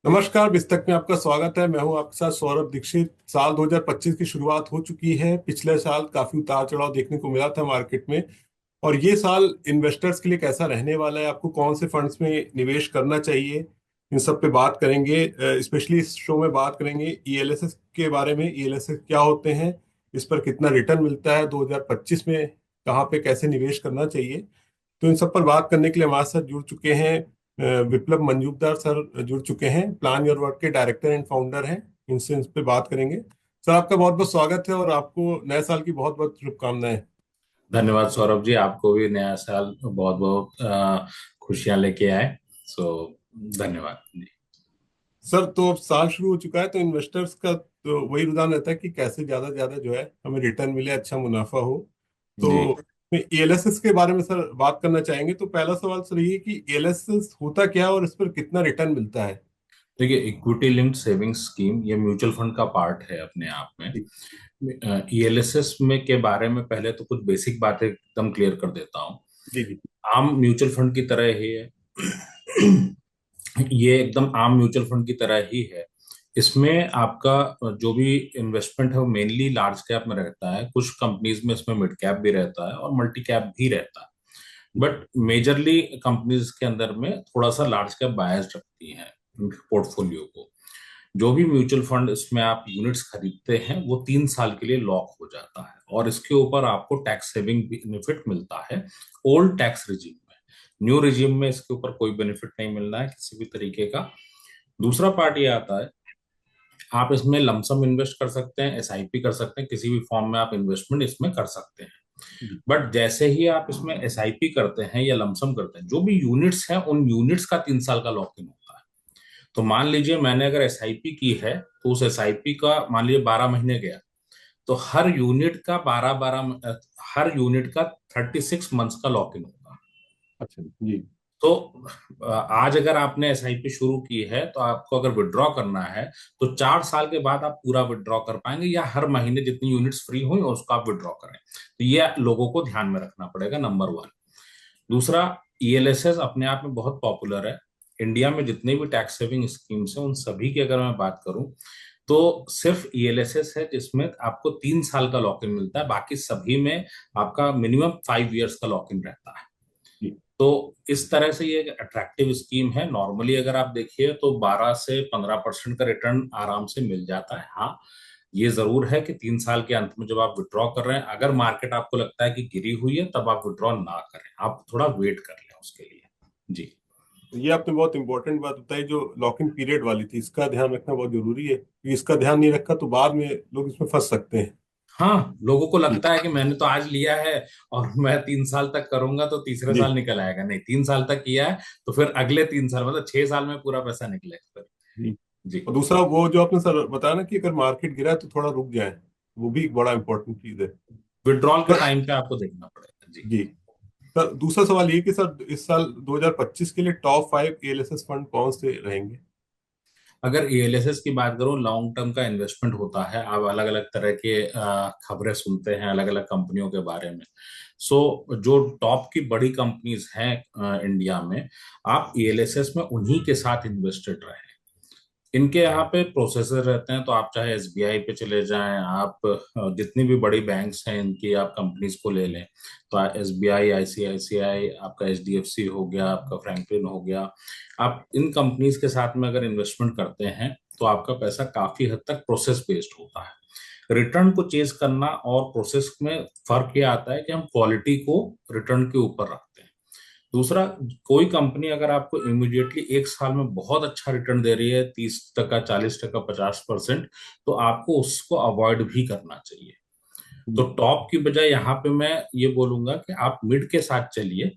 नमस्कार, बिस्तक में आपका स्वागत है। मैं हूं आपके साथ सौरभ दीक्षित। साल 2025 की शुरुआत हो चुकी है। पिछले साल काफी उतार चढ़ाव देखने को मिला था मार्केट में। और ये साल इन्वेस्टर्स के लिए कैसा रहने वाला है, आपको कौन से फंड्स में निवेश करना चाहिए, इन सब पे बात करेंगे। स्पेशली इस शो में बात करेंगे ईएलएसएस के बारे में। ईएलएसएस क्या होते हैं, इस पर कितना रिटर्न मिलता है 2025 में, कहाँ पे कैसे निवेश करना चाहिए। तो इन सब पर बात करने के लिए हमारे साथ जुड़ चुके हैं विप्लव मंजूमदार सर जुड़ चुके हैं, प्लान योर वर्क के डायरेक्टर एंड फाउंडर हैं। इनसे इस पे बात करेंगे। सर, आपका बहुत बहुत स्वागत है और आपको नए साल की बहुत बहुत शुभकामनाएं। धन्यवाद सौरभ जी। आपको भी नया साल बहुत बहुत खुशियां लेके आए। सो धन्यवाद जी। सर, तो अब साल शुरू हो चुका है, तो इन्वेस्टर्स का तो वही रुझान रहता है कि कैसे ज्यादा से ज्यादा जो है हमें रिटर्न मिले, अच्छा मुनाफा हो। तो जी एएलएसएस के बारे में सर बात करना चाहेंगे। तो पहला सवाल सर ये कि एएलएसएस होता क्या है और इस पर कितना रिटर्न मिलता है। देखिए, इक्विटी लिंक्ड सेविंग्स स्कीम ये म्यूचुअल फंड का पार्ट है अपने आप में। जी ईएलएसएस में के बारे में पहले तो कुछ बेसिक बातें एकदम क्लियर कर देता हूँ। जी जी। आम म्यूचुअल फंड की तरह ही है। ये एकदम आम म्यूचुअल फंड की तरह ही है। इसमें आपका जो भी इन्वेस्टमेंट है वो मेनली लार्ज कैप में रहता है। कुछ कंपनीज में इसमें मिड कैप भी रहता है और मल्टी कैप भी रहता है। बट मेजरली कंपनीज के अंदर में थोड़ा सा लार्ज कैप बायस रखती हैं पोर्टफोलियो को। जो भी म्यूचुअल फंड इसमें आप यूनिट्स खरीदते हैं वो 3 साल के लिए लॉक हो जाता है और इसके ऊपर आपको टैक्स सेविंग बेनिफिट मिलता है ओल्ड टैक्स रिजीम में। न्यू रिजीम में इसके ऊपर कोई बेनिफिट नहीं मिलना है किसी भी तरीके का। दूसरा पार्ट ये आता है, आप इसमें लमसम इन्वेस्ट कर सकते हैं, एसआईपी कर सकते हैं, किसी भी फॉर्म में आप इन्वेस्टमेंट इसमें कर सकते हैं। जी बट जैसे ही आप इसमें एसआईपी करते हैं या लमसम करते हैं, जो भी यूनिट्स हैं उन यूनिट्स का 3 साल का लॉक इन होता है। तो मान लीजिए मैंने अगर एसआईपी की है तो उस एसआईपी का मान लीजिए 12 महीने गया, तो हर यूनिट का 36 मंथ्स का लॉक इन होगा। अच्छा जी। तो आज अगर आपने एसआईपी शुरू की है तो आपको अगर विड्रॉ करना है तो 4 साल के बाद आप पूरा विड्रॉ कर पाएंगे, या हर महीने जितनी यूनिट्स फ्री हुई उसको आप विड्रॉ करें। तो ये लोगों को ध्यान में रखना पड़ेगा, नंबर वन। दूसरा, ईएलएसएस अपने आप में बहुत पॉपुलर है। इंडिया में जितने भी टैक्स सेविंग स्कीम्स हैं उन सभी की अगर मैं बात करूं तो सिर्फ ईएलएसएस है जिसमें आपको 3 साल का लॉक इन मिलता है। बाकी सभी में आपका मिनिमम 5 इयर्स का लॉक इन रहता है। जी तो इस तरह से ये एक अट्रैक्टिव स्कीम है। नॉर्मली अगर आप देखिए तो 12 से 15% का रिटर्न आराम से मिल जाता है। हाँ, ये जरूर है कि 3 साल के अंत में जब आप विड्रॉ कर रहे हैं, अगर मार्केट आपको लगता है कि गिरी हुई है तब आप विड्रॉ ना करें, आप थोड़ा वेट कर लें उसके लिए। जी तो ये आपने बहुत इंपॉर्टेंट बात बताई, जो लॉक इन पीरियड वाली थी, इसका ध्यान रखना बहुत जरूरी है, क्योंकि इसका ध्यान नहीं रखा तो बाद में लोग इसमें फंस सकते हैं। हाँ, लोगों को जी लगता है कि मैंने तो आज लिया है और मैं 3 साल तक करूंगा तो तीसरे जी साल निकल आएगा। नहीं, 3 साल तक किया है तो फिर अगले 3 साल मतलब 6 साल में पूरा पैसा निकलेगा फिर। जी। जी, और दूसरा वो जो आपने सर बताया ना कि अगर मार्केट गिरा है तो थोड़ा रुक जाए, वो भी एक बड़ा इंपॉर्टेंट चीज है। विड्रॉल के सर टाइम पे आपको देखना पड़ेगा। जी। जी। सर, दूसरा सवाल ये कि सर इस साल 2025 के लिए टॉप 5 एएलएसएस फंड कौन से रहेंगे। अगर ईएलएसएस की बात करूं, लॉन्ग टर्म का इन्वेस्टमेंट होता है। आप अलग अलग तरह के खबरें सुनते हैं अलग अलग कंपनियों के बारे में। सो जो टॉप की बड़ी कंपनीज हैं इंडिया में, आप ईएलएसएस में उन्हीं के साथ इन्वेस्टेड रहें। इनके यहाँ पे प्रोसेसर रहते हैं, तो आप चाहे एसबीआई पे चले जाएं, आप जितनी भी बड़ी बैंक्स हैं इनकी आप कंपनीज को ले लें। तो एसबीआई, आईसीआईसीआई, आपका एचडीएफसी हो गया, आपका फ्रैंकलिन हो गया। आप इन कंपनीज के साथ में अगर इन्वेस्टमेंट करते हैं तो आपका पैसा काफी हद तक प्रोसेस बेस्ड होता है। रिटर्न को चेज करना और प्रोसेस में फर्क ये आता है कि हम क्वालिटी को रिटर्न के ऊपर रखते हैं। दूसरा, कोई कंपनी अगर आपको इमीडिएटली 1 साल में बहुत अच्छा रिटर्न दे रही है, 30%, 40%, 50%, तो आपको उसको अवॉइड भी करना चाहिए। तो जी टॉप की बजाय यहाँ पे मैं ये बोलूंगा कि आप मिड के साथ चलिए,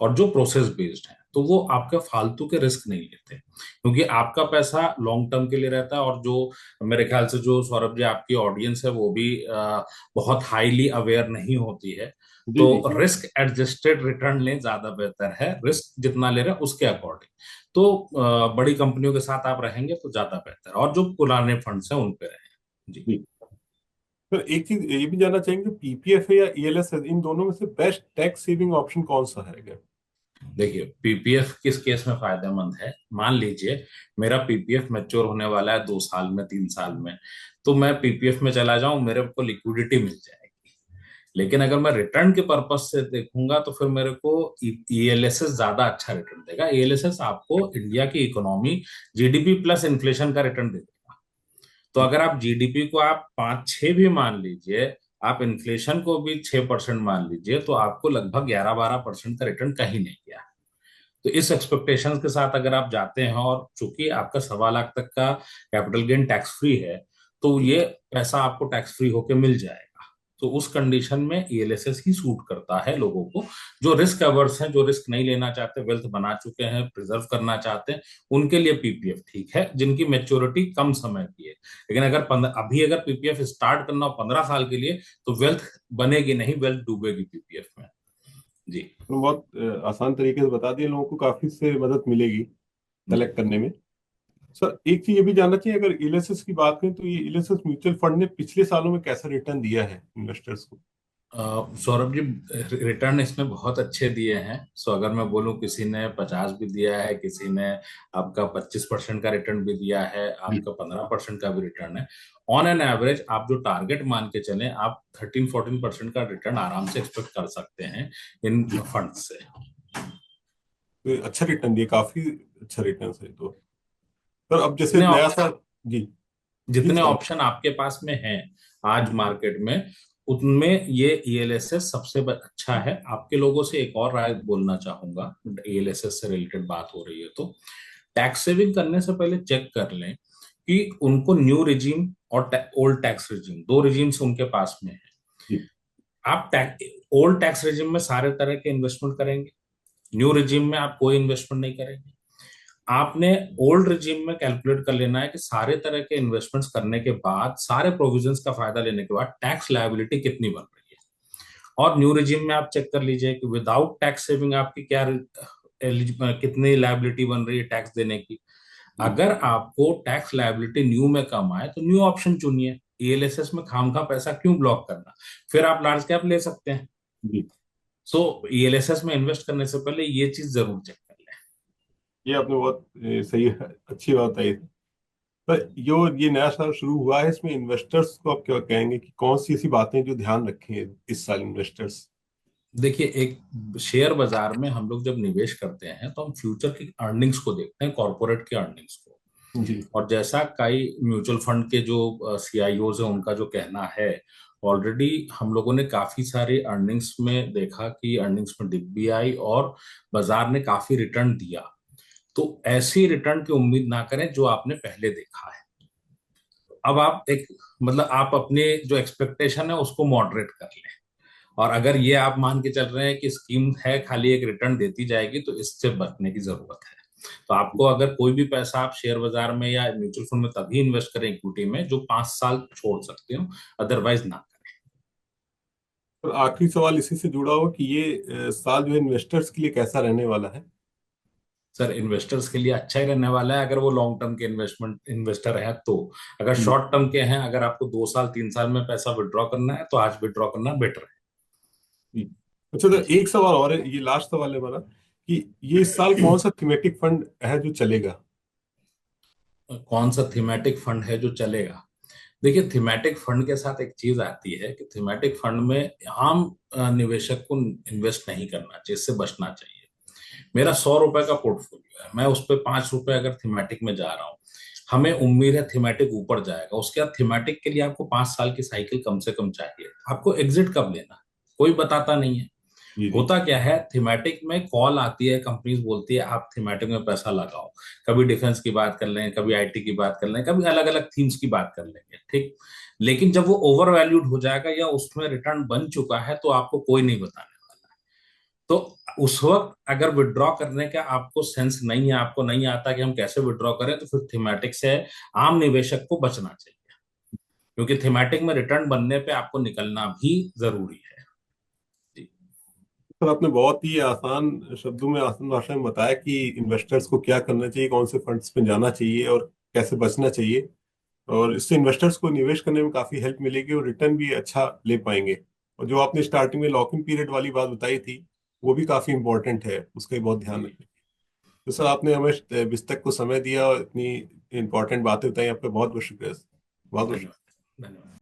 और जो प्रोसेस बेस्ड है तो वो आपके फालतू के रिस्क नहीं लेते, क्योंकि आपका पैसा लॉन्ग टर्म के लिए रहता है। और जो मेरे ख्याल से जो सौरभ जी आपकी ऑडियंस है वो भी बहुत हाईली अवेयर नहीं होती है। जी तो जी। रिस्क एडजस्टेड रिटर्न लें, ज्यादा बेहतर है। रिस्क जितना ले रहे हैं उसके अकॉर्डिंग। तो बड़ी कंपनियों के साथ आप रहेंगे तो ज्यादा बेहतर है, और जो पुराने फंड्स हैं उन पे रहें। जी। जी सर, एक चीज ये भी जानना चाहेंगे, पीपीएफ है या ईएलएस है, इन दोनों में से बेस्ट टैक्स सेविंग ऑप्शन कौन सा है। देखिए, पीपीएफ किस केस में फायदेमंद है? मान लीजिए मेरा पीपीएफ मैच्योर होने वाला है 2 साल में, 3 साल में, तो मैं पीपीएफ में चला जाऊं, मेरे को लिक्विडिटी मिल जाएगी। लेकिन अगर मैं रिटर्न के पर्पज से देखूंगा तो फिर मेरे को ईएलएसएस ज्यादा अच्छा रिटर्न देगा। ईएलएसएस आपको इंडिया की इकोनॉमी, जीडीपी प्लस इन्फ्लेशन का रिटर्न देगा। तो अगर आप जीडीपी को आप 5-6 भी मान लीजिए, आप इन्फ्लेशन को भी 6% मान लीजिए, तो आपको लगभग 11-12% का रिटर्न कहीं नहीं गया। तो इस एक्सपेक्टेशंस के साथ अगर आप जाते हैं, और चूंकि आपका 1.25 लाख तक का कैपिटल गेन टैक्स फ्री है, तो ये पैसा आपको टैक्स फ्री होके मिल जाएगा। तो उस कंडीशन में ईएलएसएस ही सूट करता है लोगों को, जो रिस्क अवर्स हैं, जो रिस्क नहीं लेना चाहते, वेल्थ बना चुके हैं, प्रिजर्व करना चाहते हैं, उनके लिए पीपीएफ ठीक है, जिनकी मेच्योरिटी कम समय की है। लेकिन अगर अभी अगर पीपीएफ स्टार्ट करना हो 15 साल के लिए, तो वेल्थ बनेगी नहीं, वेल्थ डूबेगी पीपीएफ में। जी। तो बहुत आसान तरीके से बता दिए, लोगों को काफी से मदद मिलेगी जी। सेलेक्ट करने में। सर एक चीज ये भी जानना चाहिए, अगर ईएलएसएस की बात करें तो ये ईएलएसएस म्यूचुअल फंड ने पिछले सालों में कैसा रिटर्न दिया है इन्वेस्टर्स को? सौरभ जी, रिटर्न इसमें बहुत अच्छे दिए हैं। सो अगर मैं बोलूं, किसी ने 50 भी दिया है, किसी ने आपका 25% का रिटर्न भी दिया है, जी। आपका 15% का भी रिटर्न है। ऑन एन एवरेज आप जो टारगेट मान के चलें, आप 13-14% का रिटर्न आराम से एक्सपेक्ट कर सकते हैं इन जी। फंड से। तो ये अच्छा रिटर्न दिया, काफी अच्छा रिटर्न है तो। सर अब जैसे जितने नया ऑप्शन साल। जी। जी जितने सर। ऑप्शन आपके पास में हैं आज जी। मार्केट में, उनमें ये ईएलएसएस सबसे अच्छा है। आपके लोगों से एक और राय बोलना चाहूंगा, ईएलएसएस से रिलेटेड बात हो रही है तो टैक्स सेविंग करने से पहले चेक कर लें कि उनको न्यू रिजीम और ओल्ड टैक्स रिजीम, दो रिजीम्स उनके पास में है। जी। आप ओल्ड टैक्स रिजीम में सारे तरह के इन्वेस्टमेंट करेंगे, न्यू रिजीम में आप कोई इन्वेस्टमेंट नहीं करेंगे। आपने ओल्ड रिजीम में कैलकुलेट कर लेना है कि सारे तरह के इन्वेस्टमेंट्स करने के बाद, सारे प्रोविजंस का फायदा लेने के बाद टैक्स लायबिलिटी कितनी बन रही है। और न्यू रिजीम में आप चेक कर लीजिए कि विदाउट टैक्स सेविंग आपकी क्या कितनी लायबिलिटी बन रही है टैक्स देने की। जी। अगर आपको टैक्स लायबिलिटी न्यू में कम आए, तो न्यू ऑप्शन चुनिए। ईएलएसएस में खाम का पैसा क्यों ब्लॉक करना? फिर आप लार्ज कैप ले सकते हैं। जी। सो ईएलएसएस में इन्वेस्ट करने से पहले ये चीज जरूर चेक कर लें। ये आपने बहुत सही अच्छी बात बताई। पर जो ये नया साल शुरू हुआ है, इसमें इन्वेस्टर्स को आप क्या कहेंगे कि कौन सी ऐसी बातें जो ध्यान रखें इस साल इन्वेस्टर्स? देखिए, एक शेयर बाजार में हम लोग जब निवेश करते हैं तो हम फ्यूचर की अर्निंग्स को देखते हैं, कॉर्पोरेट के अर्निंग्स को। जी। और जैसा कई म्यूचुअल फंड के जो सीआईओज हैं, उनका जो कहना है, ऑलरेडी हम लोगों ने काफी सारी अर्निंग्स में देखा कि अर्निंग्स में डिप भी आई और बाजार ने काफी रिटर्न दिया। तो ऐसी रिटर्न की उम्मीद ना करें जो आपने पहले देखा है। अब आप एक, मतलब आप अपने जो एक्सपेक्टेशन है उसको मॉडरेट कर लें। और अगर ये आप मान के चल रहे हैं कि स्कीम है खाली एक रिटर्न देती जाएगी, तो इससे बचने की जरूरत है। तो आपको अगर कोई भी पैसा आप शेयर बाजार में या म्यूचुअल फंड में तभी इन्वेस्ट करें इक्विटी में जो 5 साल छोड़ सकते हो, अदरवाइज ना करें। और आखिरी सवाल इसी से जुड़ा हुआ कि ये साल जो है इन्वेस्टर्स के लिए कैसा रहने वाला है? सर, इन्वेस्टर्स के लिए अच्छा ही रहने वाला है, अगर वो लॉन्ग टर्म के इन्वेस्टमेंट इन्वेस्टर है तो। अगर जी। शॉर्ट टर्म के हैं, अगर आपको 2 साल 3 साल में पैसा विड्रॉ करना है, तो आज विड्रॉ करना बेटर जी। अच्छा है। तो जी। एक सवाल और है, ये लास्ट सवाल है हमारा, कि ये इस साल कौन सा थीमेटिक फंड है जो चलेगा? कौन सा थीमेटिक फंड है जो चलेगा? देखिए, थीमेटिक फंड के साथ एक चीज आती है कि थीमेटिक फंड में आम निवेशक को इन्वेस्ट नहीं करना चाहिए, इससे बचना चाहिए। मेरा 100 रुपए का पोर्टफोलियो है, मैं उस पर 5 रुपए अगर थीमेटिक में जा रहा हूँ, हमें उम्मीद है थीमेटिक ऊपर जाएगा। उसके बाद थीमेटिक के लिए आपको 5 साल की साइकिल कम से कम चाहिए। आपको एग्जिट कब लेना है, कोई बताता नहीं है। जी। जी। होता क्या है, थीमेटिक में कॉल आती है, कंपनीज बोलती है आप थीमेटिक में पैसा लगाओ। कभी डिफेंस की बात कर लें, कभी आईटी की बात कर लें, कभी अलग अलग थीम्स की बात कर लेंगे, ठीक। लेकिन जब वो ओवर वैल्यूड हो जाएगा या उसमें रिटर्न बन चुका है, तो आपको कोई नहीं बताने वाला है। तो उस वक्त अगर विड्रॉ करने का आपको सेंस नहीं है, आपको नहीं आता कि हम कैसे विड्रॉ करें, तो फिर थीमेटिक से आम निवेशक को बचना चाहिए, क्योंकि थीमेटिक में रिटर्न बनने पे आपको निकलना भी जरूरी है। जी। सर आपने बहुत ही आसान शब्दों में, आसान भाषा में बताया कि इन्वेस्टर्स को क्या करना चाहिए, कौन से फंड्स में जाना चाहिए और कैसे बचना चाहिए। और इससे इन्वेस्टर्स को निवेश करने में काफी हेल्प मिलेगी और रिटर्न भी अच्छा ले पाएंगे। और जो आपने स्टार्टिंग में लॉक इन पीरियड वाली बात बताई थी, वो भी काफी इंपॉर्टेंट है, उसका भी बहुत ध्यान जी। रखें। तो सर आपने हमें बिस्तक को समय दिया और इतनी इंपॉर्टेंट बातें बताई, आपका बहुत बहुत शुक्रिया। बहुत बहुत धन्यवाद। धन्यवाद।